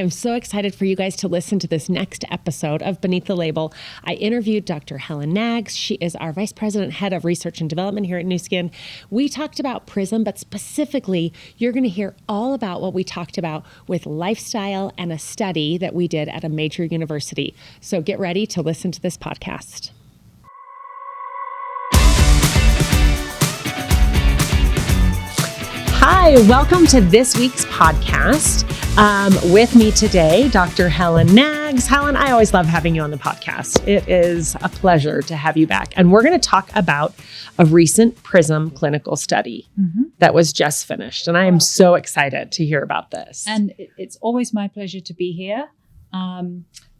am so excited for you guys to listen to this next episode of Beneath the Label. I interviewed Dr. Helen Knaggs. She is our Vice President, Head of Research and Development here at Nu Skin. We talked about Prysm, but specifically, you're going to hear all about what we talked about with lifestyle and a study that we did at a major university. So get ready to listen to this podcast. Hi, welcome to this week's podcast. With me today, Dr. Helen Knaggs. Helen, I always love having you on the podcast. It is a pleasure to have you back. And we're going to talk about a recent Prysm clinical study that was just finished. And I am so excited to hear about this. And it's always my pleasure to be here.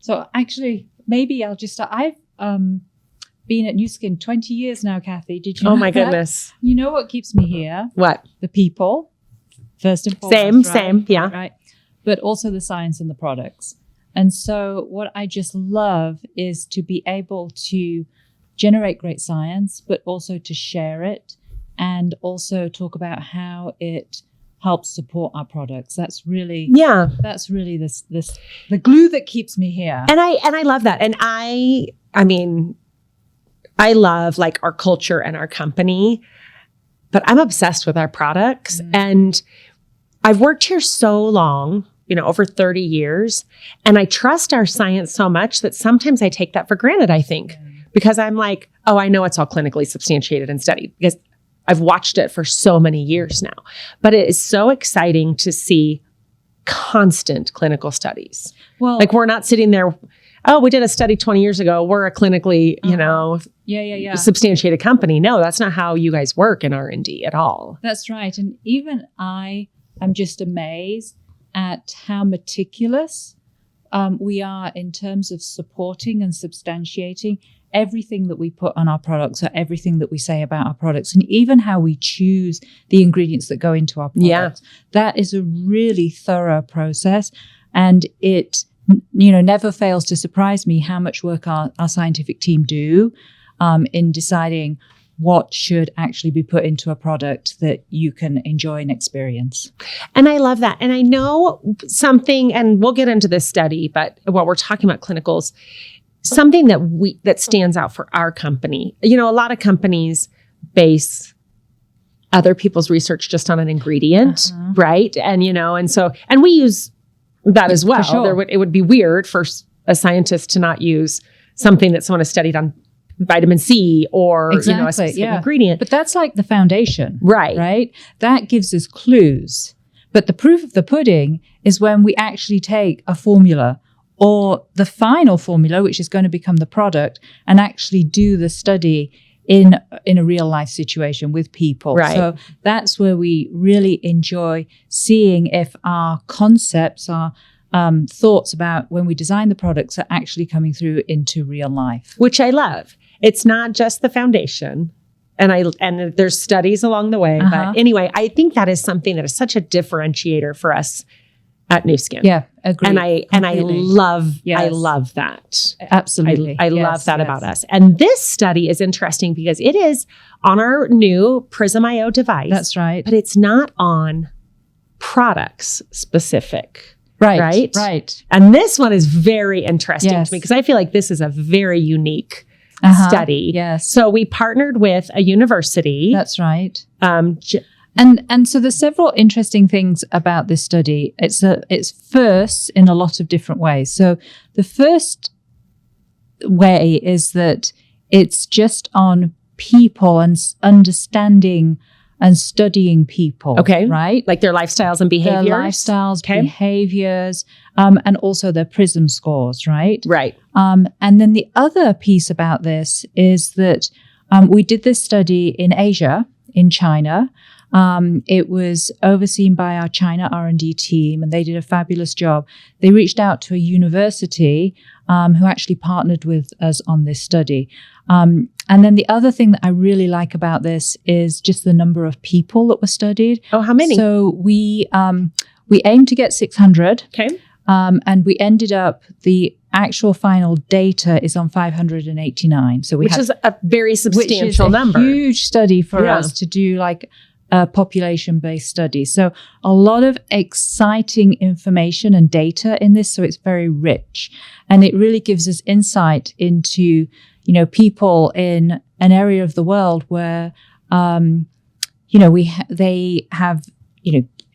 So actually, maybe I'll just start. I've been at Nu Skin 20 years now, Kathy. Did you know my that? Goodness. You know what keeps me here? What? The people, first and foremost. Same, yeah. Right. But also the science and the products. And so what I just love is to be able to generate great science, but also to share it and also talk about how it helps support our products. That's really this the glue that keeps me here. And I love that. And I mean, I love like our culture and our company, but I'm obsessed with our products. And I've worked here so long, over 30 years, and I trust our science so much that sometimes I take that for granted, I think, because I'm like, oh, I know it's all clinically substantiated and studied because I've watched it for so many years now. But it is so exciting to see constant clinical studies. Well, like we're not sitting there, oh, we did a study 20 years ago. We're a clinically, substantiated company. No, that's not how you guys work in R&D at all. That's right. And even I am just amazed at how meticulous we are in terms of supporting and substantiating everything that we put on our products or everything that we say about our products, and even how we choose the ingredients that go into our products. That is a really thorough process, and it never fails to surprise me how much work our scientific team do in deciding what should actually be put into a product that you can enjoy and experience. And I love that. And I know something, and we'll get into this study, but while we're talking about clinicals, something that stands out for our company. A lot of companies base other people's research just on an ingredient, right? And, and we use that as well. Sure. It would be weird for a scientist to not use something that someone has studied on vitamin C or a specific ingredient. But that's like the foundation. Right. That gives us clues. But the proof of the pudding is when we actually take a formula or the final formula, which is going to become the product, and actually do the study in a real life situation with people. Right. So that's where we really enjoy seeing if our concepts, our thoughts about when we design the products are actually coming through into real life. Which I love. It's not just the foundation. And there's studies along the way. But anyway, I think that is something that is such a differentiator for us at Nu Skin. Yeah, agreed. And I love that. Absolutely. I love that about us. And this study is interesting because it is on our new Prysm IO device. That's right. But it's not on products specific. Right. And this one is very interesting to me because I feel like this is a very unique study. Yes. So we partnered with a university. That's right. And so there's several interesting things about this study. It's first in a lot of different ways. So the first way is that it's just on people and understanding and studying people. Okay. Right? Like their lifestyles and behaviors. Behaviors, and also their Prysm scores, right? Right. And then the other piece about this is that we did this study in Asia, in China. It was overseen by our China R&D team, and they did a fabulous job. They reached out to a university who actually partnered with us on this study. And then the other thing that I really like about this is just the number of people that were studied. Oh, how many? So we aimed to get 600. Okay. And we ended up, the actual final data is on 589. So which is a very substantial number. Huge study for us to do, like population-based study. So a lot of exciting information and data in this. So it's very rich, and it really gives us insight into, people in an area of the world where, they have,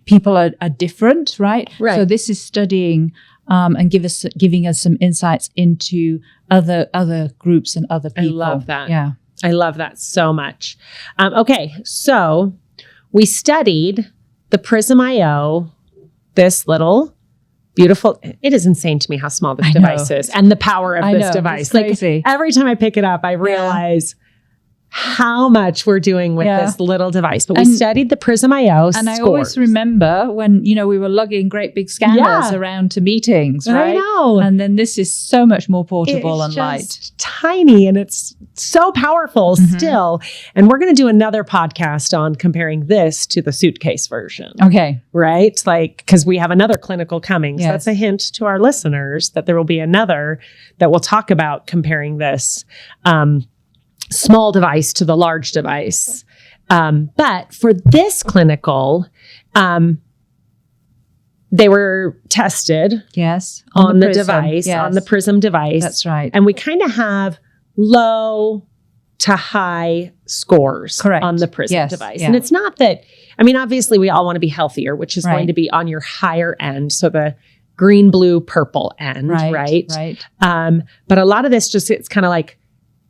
people are different, right? Right. So this is studying and giving us some insights into other groups and other people. I love that. Yeah. I love that so much. Okay, so we studied the Prysm IO, this little beautiful, it is insane to me how small this device is and the power of this device. It's crazy. Like every time I pick it up, I realize how much we're doing with this little device. But we studied the Prysm IO and I always remember when, we were lugging great big scanners around to meetings, right? I know. And then this is so much more portable and light. Tiny, and it's so powerful still. And we're going to do another podcast on comparing this to the suitcase version. Okay. Right? Like, because we have another clinical coming. So Yes. that's a hint to our listeners that there will be another that will talk about comparing this small device to the large device. But for this clinical, they were tested on the Prysm. device, Yes. on the Prysm device. That's right. And we kind of have low to high scores on the Prysm device. Yeah. And it's not that, obviously we all want to be healthier, which is Right. going to be on your higher end. So the green, blue, purple end, right? But a lot of this it's kind of like,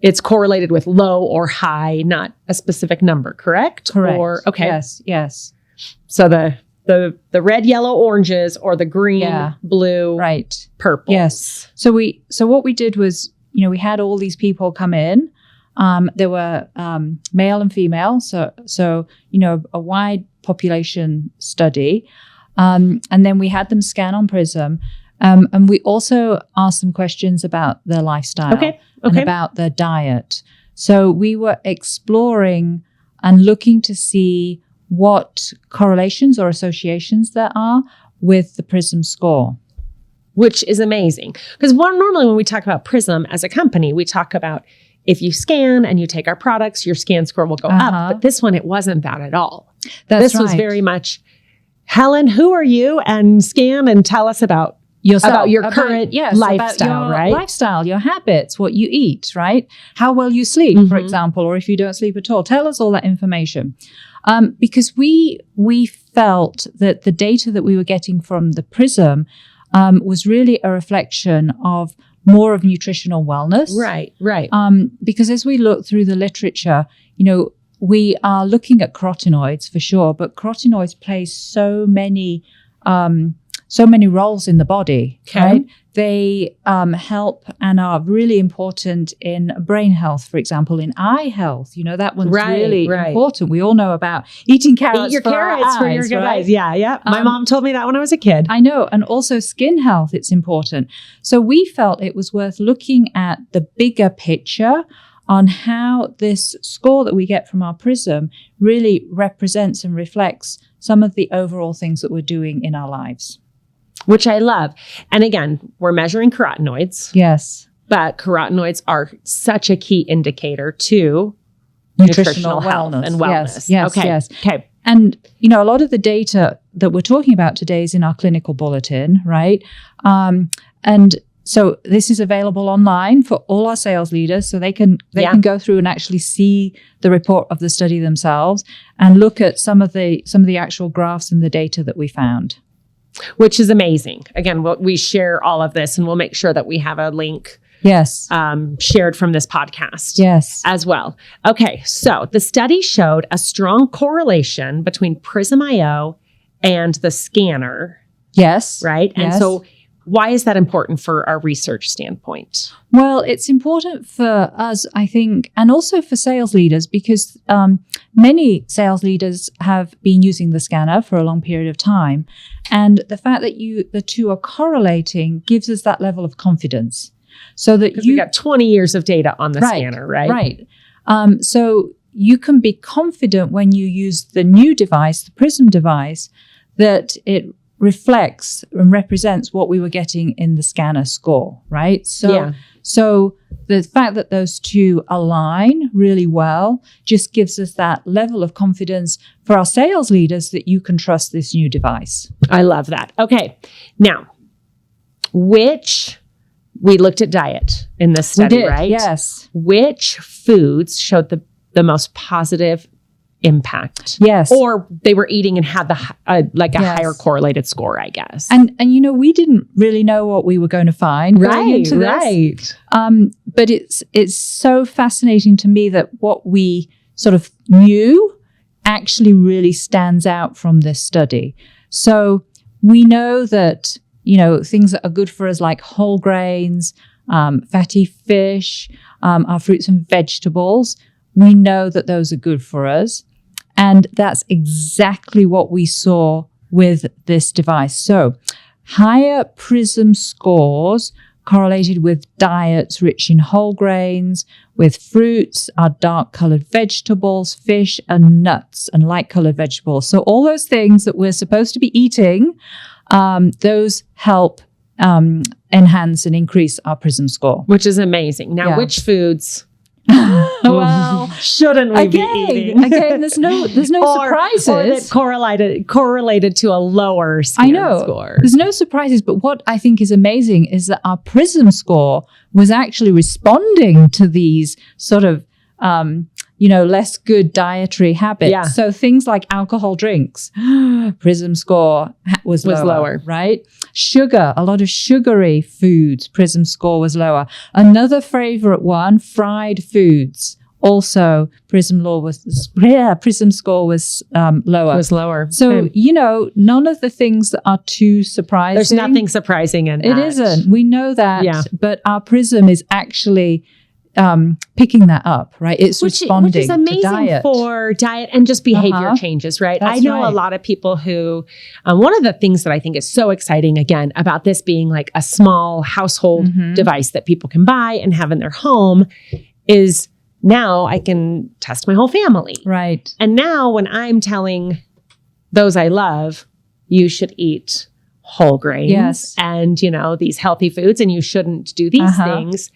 it's correlated with low or high, not a specific number, correct? Correct. Or, okay. Yes. So the red, yellow, oranges, or the green, blue, purple. Yes. So what we did was, we had all these people come in. There were male and female, so a wide population study, and then we had them scan on Prysm, and we also asked them questions about their lifestyle and about their diet. So we were exploring and looking to see what correlations or associations there are with the Prysm score. Which is amazing. Because normally when we talk about Prysm as a company, we talk about if you scan and you take our products, your scan score will go up. But this one, it wasn't that at all. This was very much, Helen, who are you? And scan and tell us about yourself, about your current lifestyle, about your right? Lifestyle, your habits, what you eat, right? How well you sleep, for example, or if you don't sleep at all. Tell us all that information. Because we felt that the data that we were getting from the Prysm was really a reflection of more of nutritional wellness. Right. Because as we look through the literature, we are looking at carotenoids for sure, but carotenoids play so many roles in the body, right? They help and are really important in brain health, for example, in eye health. That one's really important. We all know about eating carrots. Eat your for carrots for your good eyes. Yeah. My mom told me that when I was a kid. I know. And also skin health, it's important. So we felt it was worth looking at the bigger picture on how this score that we get from our Prysm really represents and reflects some of the overall things that we're doing in our lives. Which I love. And again, we're measuring carotenoids. Yes. But carotenoids are such a key indicator to nutritional health and wellness. Yes. Okay. And, a lot of the data that we're talking about today is in our clinical bulletin, right? And so this is available online for all our sales leaders, so they can go through and actually see the report of the study themselves and look at some of the actual graphs and the data that we found. Which is amazing. Again, we share all of this, and we'll make sure that we have a link shared from this podcast as well. Okay, so the study showed a strong correlation between Prysm IO and the scanner. Yes. Right? And so why is that important for our research standpoint? Well, it's important for us, I think, and also for sales leaders, because many sales leaders have been using the scanner for a long period of time. And the fact that the two are correlating gives us that level of confidence. So that we got 20 years of data on the scanner, right? Right. So you can be confident when you use the new device, the Prysm device, that it reflects and represents what we were getting in the scanner score, right? So the fact that those two align really well just gives us that level of confidence for our sales leaders that you can trust this new device. I love that. Okay. Now, we looked at diet in this study, right? Yes. Which foods showed the most positive impact? Yes. Or they were eating and had a Yes. higher correlated score, I guess. And we didn't really know what we were going to find going into this. Right. But it's so fascinating to me that what we sort of knew actually really stands out from this study. So we know that, things that are good for us like whole grains, fatty fish, our fruits and vegetables, we know that those are good for us. And that's exactly what we saw with this device. So higher Prysm scores correlated with diets rich in whole grains, with fruits, our dark-colored vegetables, fish, and nuts, and light-colored vegetables. So all those things that we're supposed to be eating, those help enhance and increase our Prysm score. Which is amazing. Now, which foods well, shouldn't we be eating? Again, there's no surprises. Or that correlated to a lower scan score. There's no surprises, but what I think is amazing is that our Prysm score was actually responding to these sort of less good dietary habits. Yeah. So things like alcohol drinks, Prysm score was lower, right? Sugar, a lot of sugary foods, Prysm score was lower. Another favorite one, fried foods. Also, Prysm score was lower. Was lower. So, none of the things that are too surprising. There's nothing surprising in that. It isn't. We know that. Yeah. But our Prysm is actually picking that up, right? It's responding which is amazing to diet. For diet and just behavior changes, right? That's I know right. a lot of people who, one of the things that I think is so exciting, again, about this being like a small household device that people can buy and have in their home is now I can test my whole family. Right. And now when I'm telling those I love, you should eat whole grains and, these healthy foods and you shouldn't do these things.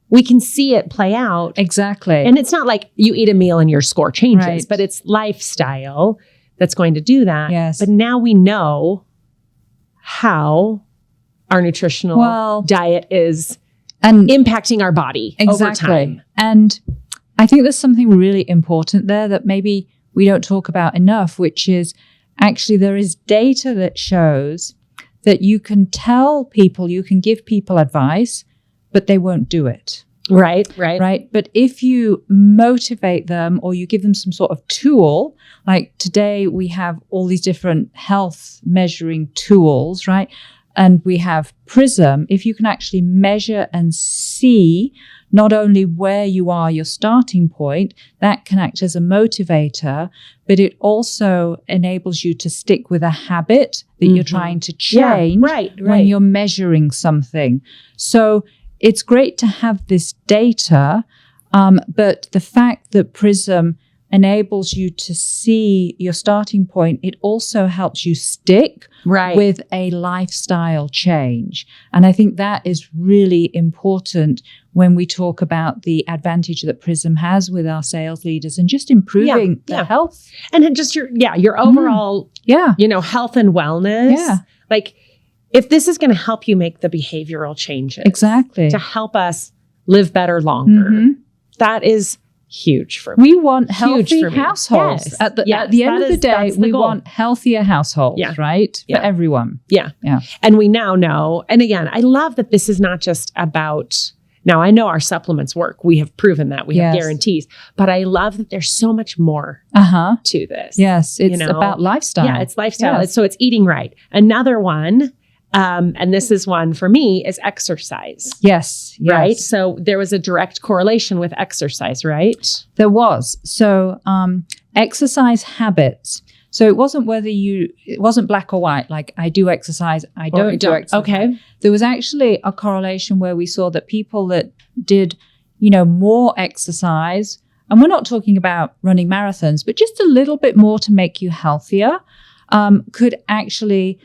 We can see it play out. Exactly. And it's not like you eat a meal and your score changes, but it's lifestyle that's going to do that. Yes. But now we know how our nutritional diet is impacting our body over time. And I think there's something really important there that maybe we don't talk about enough, which is actually there is data that shows that you can give people advice, but they won't do it. Right. But if you motivate them or you give them some sort of tool, like today we have all these different health measuring tools, right? And we have Prysm. If you can actually measure and see not only where you are, your starting point, that can act as a motivator, but it also enables you to stick with a habit that you're trying to change when you're measuring something. So it's great to have this data, but the fact that Prysm enables you to see your starting point, it also helps you stick with a lifestyle change. And I think that is really important when we talk about the advantage that Prysm has with our sales leaders and just improving the health. And just your overall, health and wellness. Yeah. Like, if this is going to help you make the behavioral changes to help us live better longer, that is huge for me. We want healthy households. Yes. At the end of the day, we want healthier households, right? For everyone. Yeah. And we now know, and again, I love that this is not just about, now I know our supplements work. We have proven that. We have guarantees. But I love that there's so much more to this. Yes. It's about lifestyle. Yeah, it's lifestyle. So it's eating right. Another one, and this is one for me, is exercise. Yes. Right? So there was a direct correlation with exercise, right? There was. So exercise habits. So it wasn't it wasn't black or white, like I do exercise, I don't do exercise. Okay. There was actually a correlation where we saw that people that did, more exercise, and we're not talking about running marathons, but just a little bit more to make you healthier, could actually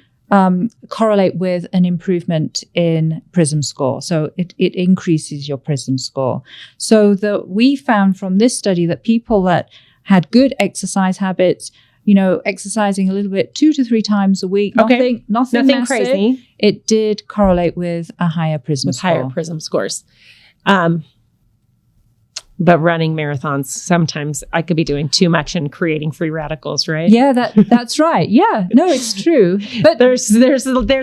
correlate with an improvement in Prysm score. So it increases your Prysm score. So we found from this study that people that had good exercise habits, exercising a little bit 2 to 3 times a week, nothing massive, crazy. It did correlate with a higher Prysm score. Higher Prysm scores. But running marathons, sometimes I could be doing too much and creating free radicals, right? Yeah, that's right. Yeah, no, it's true. But there's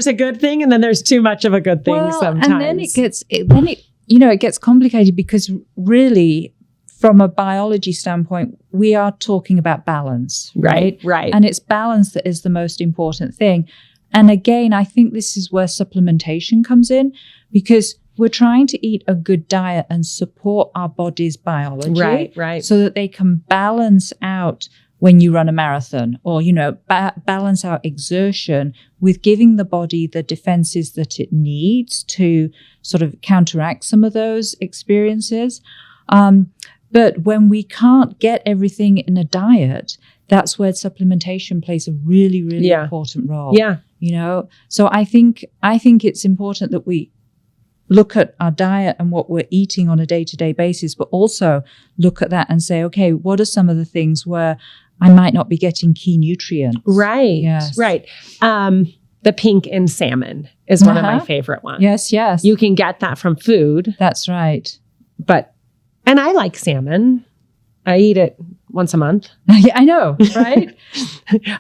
a good thing, and then there's too much of a good thing sometimes. And then it gets complicated because really, from a biology standpoint, we are talking about balance, right? Right. And it's balance that is the most important thing. And again, I think this is where supplementation comes in, because we're trying to eat a good diet and support our body's biology. Right. So that they can balance out when you run a marathon, or, balance out exertion with giving the body the defenses that it needs to sort of counteract some of those experiences. But when we can't get everything in a diet, that's where supplementation plays a really, really important role. Yeah. So I think it's important that we look at our diet and what we're eating on a day-to-day basis, but also look at that and say, okay, what are some of the things where I might not be getting key nutrients? Right. Yes. Right. The pink in salmon is one of my favorite ones. Yes. You can get that from food. That's right. And I like salmon. I eat it once a month. Yeah, I know, right?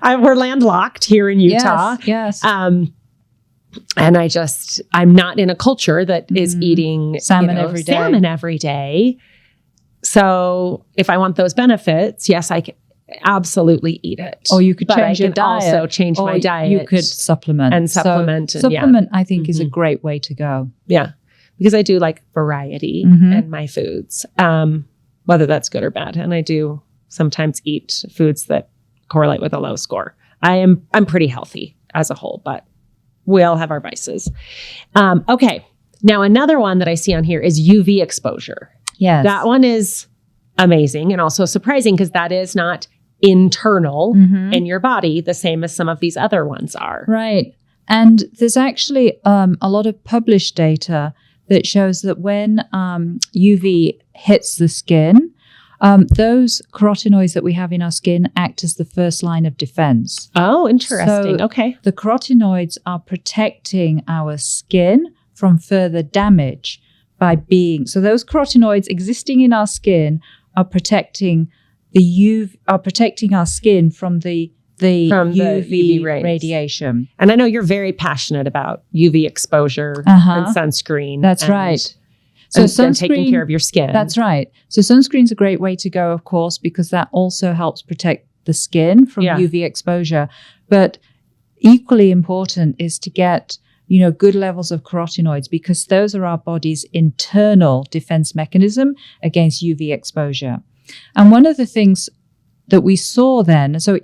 We're landlocked here in Utah. Yes. And I'm not in a culture that is eating salmon every day. So if I want those benefits, yes, I can absolutely eat it. Or you could change your diet. Also change my diet. You could supplement. Supplement, I think, is a great way to go. Yeah. Because I do like variety in my foods, whether that's good or bad. And I do sometimes eat foods that correlate with a low score. I'm pretty healthy as a whole, but we all have our vices. Okay. Now, another one that I see on here is UV exposure. Yes. That one is amazing and also surprising because that is not internal in your body the same as some of these other ones are. Right. And there's actually a lot of published data that shows that when UV hits the skin, those carotenoids that we have in our skin act as the first line of defense. Oh, interesting. So okay. The carotenoids are protecting our skin from further damage so those carotenoids existing in our skin are protecting our skin from the UV radiation. And I know you're very passionate about UV exposure and sunscreen. That's right. So and taking care of your skin. That's right. So sunscreen's a great way to go, of course, because that also helps protect the skin from UV exposure. But equally important is to get, good levels of carotenoids, because those are our body's internal defense mechanism against UV exposure. And one of the things that we saw then, so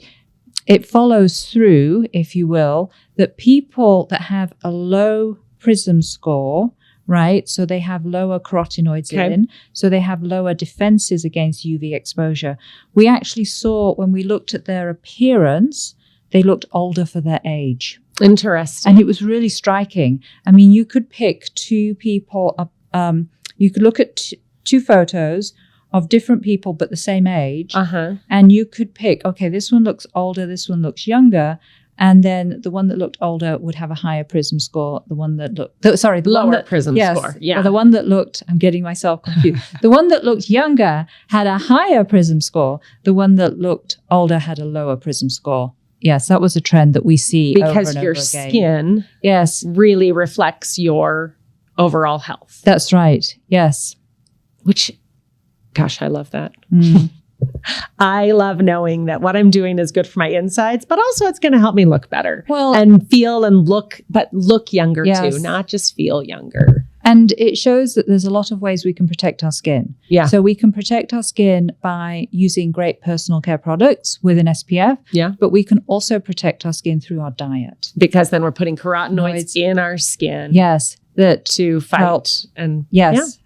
it follows through, if you will, that people that have a low Prysm score, right? So they have lower carotenoids in, so they have lower defenses against UV exposure. We actually saw when we looked at their appearance, they looked older for their age. Interesting. And it was really striking. I mean, you could pick two people, you could look at two photos of different people but the same age, and you could pick, okay, this one looks older, this one looks younger, and then the one that looked older would have a higher Prysm score. The one that looked, lower Prysm score. Yeah. Well, the one that looked, I'm getting myself confused. The one that looked younger had a higher Prysm score. The one that looked older had a lower Prysm score. Yes, that was a trend that we see because over your over again. Skin, really reflects your overall health. That's right. Yes. Which, gosh, I love that. I love knowing that what I'm doing is good for my insides, but also it's going to help me look better. And feel and look younger too, not just feel younger. And it shows that there's a lot of ways we can protect our skin. Yeah. So we can protect our skin by using great personal care products with an SPF. Yeah. But we can also protect our skin through our diet. Because then we're putting carotenoids in our skin. Yes. That to fight help, and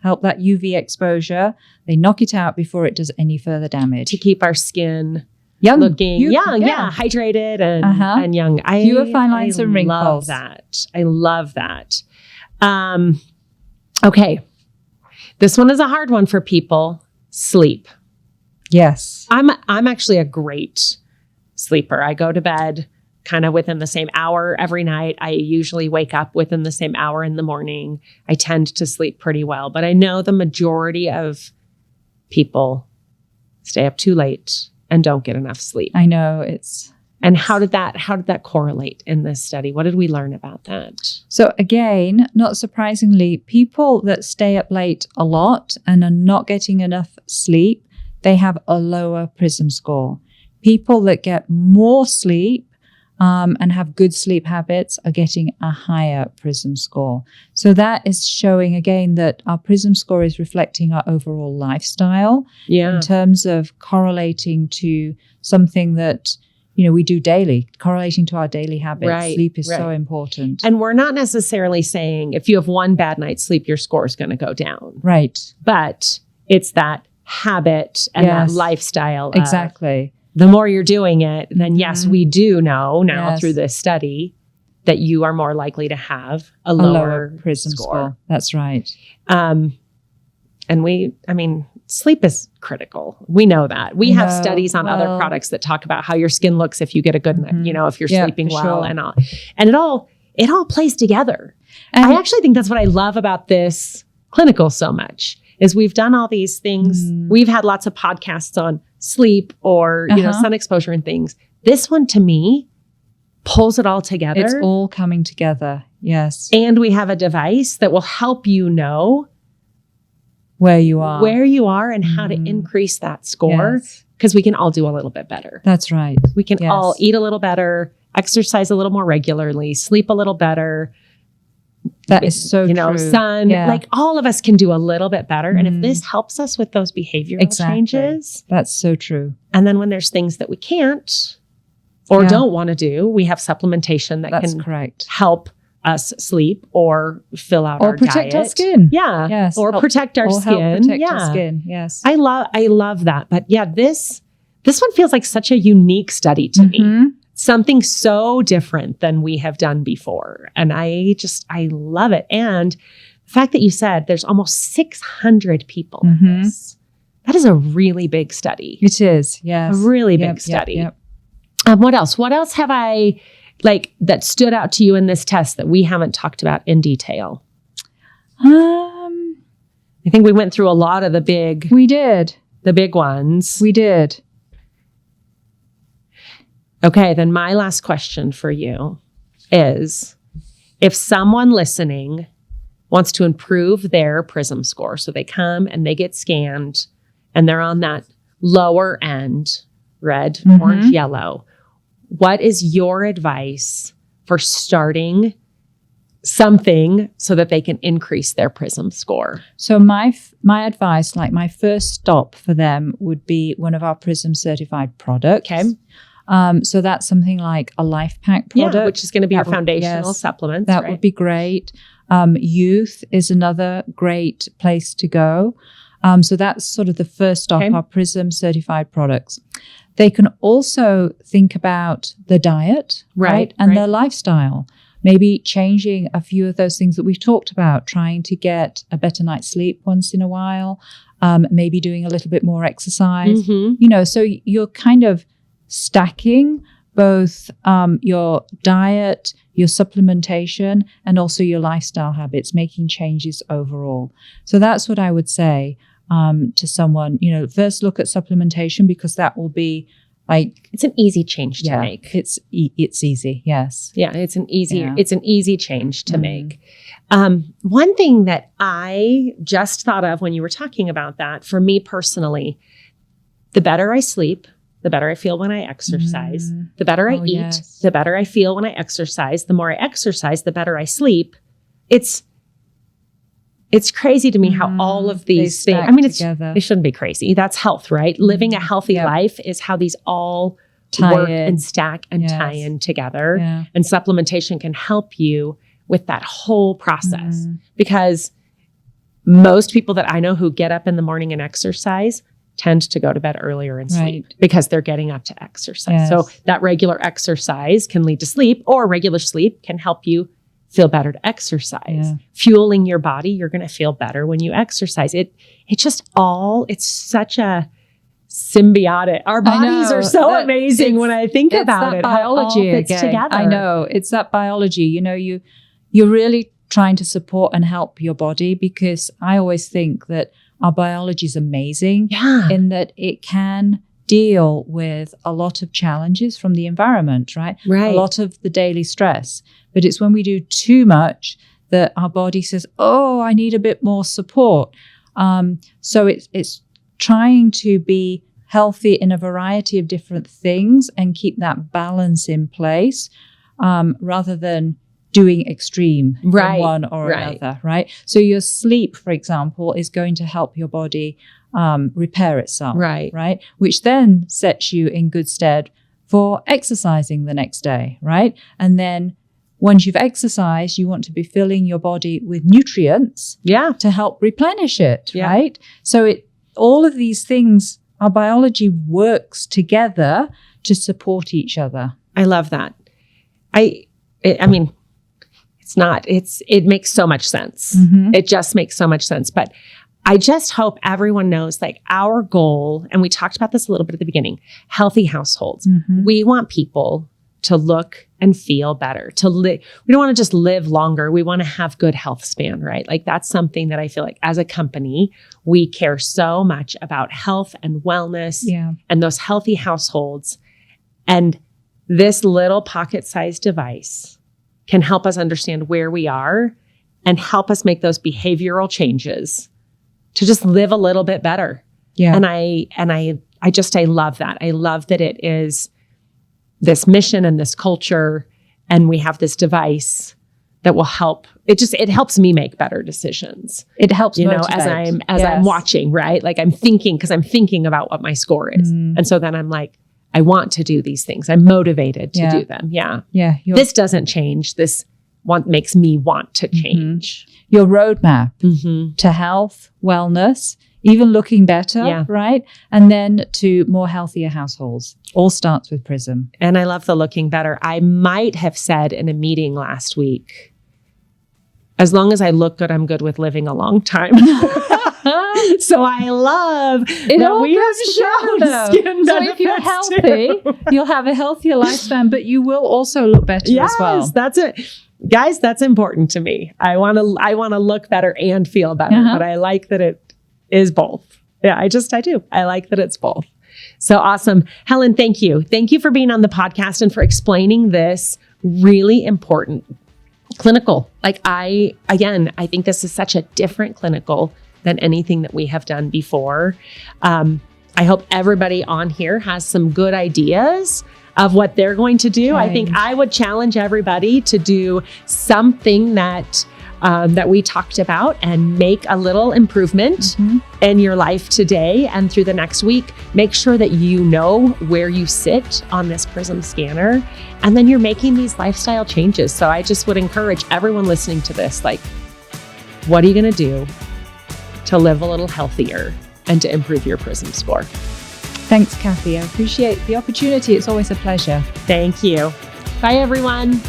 help that UV exposure. They knock it out before it does any further damage. To keep our skin young looking hydrated and young. Fewer fine lines and wrinkles. I love that. Okay. This one is a hard one for people. Sleep. Yes. I'm actually a great sleeper. I go to bed kind of within the same hour every night. I usually wake up within the same hour in the morning. I tend to sleep pretty well, but I know the majority of people stay up too late and don't get enough sleep. I know And how did that correlate in this study? What did we learn about that? So again, not surprisingly, people that stay up late a lot and are not getting enough sleep, they have a lower Prysm score. People that get more sleep and have good sleep habits are getting a higher Prysm score. So that is showing again that our Prysm score is reflecting our overall lifestyle in terms of correlating to something that we do daily, correlating to our daily habits. Right, sleep is so important. And we're not necessarily saying if you have one bad night's sleep, your score is going to go down. Right. But it's that habit and that lifestyle. Exactly. The more you're doing it, then yes, we do know now through this study that you are more likely to have a lower Prysm score. That's right. And sleep is critical. We know that. We have studies on other products that talk about how your skin looks if you get a good night, if you're sleeping well and all. And it all plays together. And I actually think that's what I love about this clinical so much is we've done all these things. We've had lots of podcasts on sleep or, sun exposure and things. This one to me pulls it all together. It's all coming together. Yes. And we have a device that will help you know where you are and how to increase that score because we can all do a little bit better. That's right. We can all eat a little better, exercise a little more regularly, sleep a little better. That is so true. Sun, like all of us can do a little bit better. And if this helps us with those behavioral changes. That's so true. And then when there's things that we can't or don't want to do, we have supplementation that can help us sleep or fill out our diet. Or protect our skin. Yeah. Yes. Or protect our skin. Help protect our skin. Yes. I love that. But this one feels like such a unique study to me. Something so different than we have done before. And I love it. And the fact that you said there's almost 600 people in this, that is a really big study. It is. Yes. A really big study. Yep. What else? What else have I that stood out to you in this test that we haven't talked about in detail? I think we went through a lot of the big ones. We did. Okay, then my last question for you is if someone listening wants to improve their Prysm score, so they come and they get scanned and they're on that lower end, red, orange, yellow, what is your advice for starting something so that they can increase their Prysm score? So my advice, like my first stop for them would be one of our Prysm certified products. Okay. So that's something like a Life Pack product. Which is going to be your foundational supplements. That would be great. Youth is another great place to go. So that's sort of the first stop, our Prysm certified products. They can also think about the diet, right? And their lifestyle. Maybe changing a few of those things that we've talked about, trying to get a better night's sleep once in a while, maybe doing a little bit more exercise. So you're kind of stacking both your diet, your supplementation, and also your lifestyle habits, making changes overall. So that's what I would say to someone, first look at supplementation because that will be it's an easy change to make. It's easy. Yes. Yeah. It's an easy change to make. One thing that I just thought of when you were talking about that, for me personally, the better I sleep, the better I feel when I exercise, the better I eat, the better I feel when I exercise, the more I exercise, the better I sleep. It's crazy to me how all of these things, they shouldn't be crazy. That's health, right? Living a healthy life is how these all work and stack and tie in together. Yeah. And supplementation can help you with that whole process because most people that I know who get up in the morning and exercise tend to go to bed earlier and sleep Right. because they're getting up to exercise. Yes. So that regular exercise can lead to sleep, or regular sleep can help you feel better to exercise. Yeah. Fueling your body, you're going to feel better when you exercise. It's such a symbiotic. Our bodies are so amazing when I think about it. Biology how it all fits again. together. I know. It's that biology. You're really trying to support and help your body, because I always think that our biology is amazing in that it can deal with a lot of challenges from the environment, right? Right. A lot of the daily stress. But it's when we do too much that our body says, oh, I need a bit more support. So it's trying to be healthy in a variety of different things and keep that balance in place, rather than doing extreme in one or another, right? So your sleep, for example, is going to help your body repair itself, right? Which then sets you in good stead for exercising the next day, right? And then once you've exercised, you want to be filling your body with nutrients to help replenish it, right? So all of these things, our biology works together to support each other. I love that. It makes so much sense. Mm-hmm. It just makes so much sense. But I just hope everyone knows, like, our goal, and we talked about this a little bit at the beginning, healthy households. Mm-hmm. We want people to look and feel better, to live. We don't want to just live longer. We want to have good health span, right? Like, that's something that I feel like as a company, we care so much about health and wellness and those healthy households. And this little pocket-sized device can help us understand where we are and help us make those behavioral changes to just live a little bit better. Yeah. And I love that. I love that it is this mission and this culture, and we have this device that will help. It helps me make better decisions. It helps motivate. as I'm watching, right? Like, I'm thinking about what my score is. And so then I'm like, I want to do these things. I'm motivated to do them. Yeah. Yeah. This doesn't change. This makes me want to change. Your roadmap to health, wellness, even looking better, right? And then to more healthier households. All starts with Prysm. And I love the looking better. I might have said in a meeting last week, as long as I look good, I'm good with living a long time. So I love that we have shown skin benefits. So if you're healthy, you'll have a healthier lifespan, but you will also look better as well. Yes, that's it. Guys, that's important to me. I want to look better and feel better, but I like that it is both. Yeah, I do. I like that it's both. So awesome. Helen, thank you. Thank you for being on the podcast and for explaining this really important clinical. Like, I think this is such a different clinical than anything that we have done before. I hope everybody on here has some good ideas of what they're going to do. I think I would challenge everybody to do something that we talked about and make a little improvement in your life today and through the next week. Make sure that you know where you sit on this Prysm scanner, and then you're making these lifestyle changes. So I just would encourage everyone listening to this, like, what are you going to do to live a little healthier and to improve your Prysm score? Thanks, Kathy. I appreciate the opportunity. It's always a pleasure. Thank you. Bye, everyone.